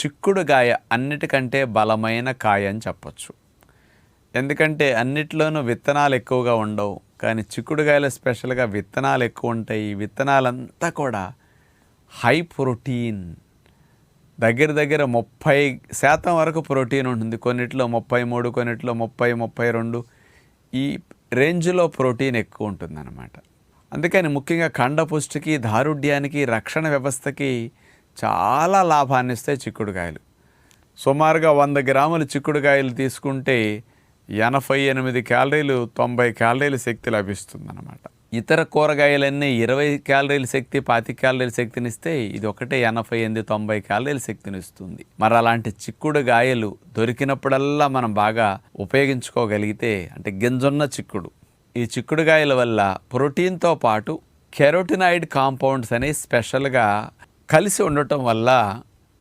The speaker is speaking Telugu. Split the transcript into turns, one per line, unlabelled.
చిక్కుడుగాయ అన్నిటికంటే బలమైన కాయ అని చెప్పొచ్చు. ఎందుకంటే అన్నిట్లోనూ విత్తనాలు ఎక్కువగా ఉండవు, కానీ చిక్కుడుగాయలో స్పెషల్గా విత్తనాలు ఎక్కువ ఉంటాయి. ఈ విత్తనాలంతా కూడా హై ప్రోటీన్, దగ్గర దగ్గర 30% వరకు ప్రోటీన్ ఉంటుంది. కొన్నిట్లో 33, కొన్నిట్లో 30, 32 ఈ రేంజ్లో ప్రోటీన్ ఎక్కువ ఉంటుందన్నమాట. అందుకని ముఖ్యంగా కండపుష్టికి, దారుఢ్యానికి, రక్షణ వ్యవస్థకి చాలా లాభాన్ని ఇస్తాయి చిక్కుడుకాయలు. సుమారుగా 100 గ్రాములు చిక్కుడుకాయలు తీసుకుంటే 88 క్యాలరీలు, 90 క్యాలరీల శక్తి లభిస్తుందన్నమాట. ఇతర కూరగాయలన్నీ 20 క్యాలరీల శక్తి, 25 క్యాలరీల శక్తినిస్తే ఇది ఒకటే 88, 90 క్యాలరీల శక్తినిస్తుంది. మరి అలాంటి చిక్కుడుగాయలు దొరికినప్పుడల్లా మనం బాగా ఉపయోగించుకోగలిగితే, అంటే గింజున్న చిక్కుడు, ఈ చిక్కుడుగాయల వల్ల ప్రోటీన్తో పాటు కెరోటినాయిడ్ కాంపౌండ్స్ అనేవి స్పెషల్గా కలిసి ఉండటం వల్ల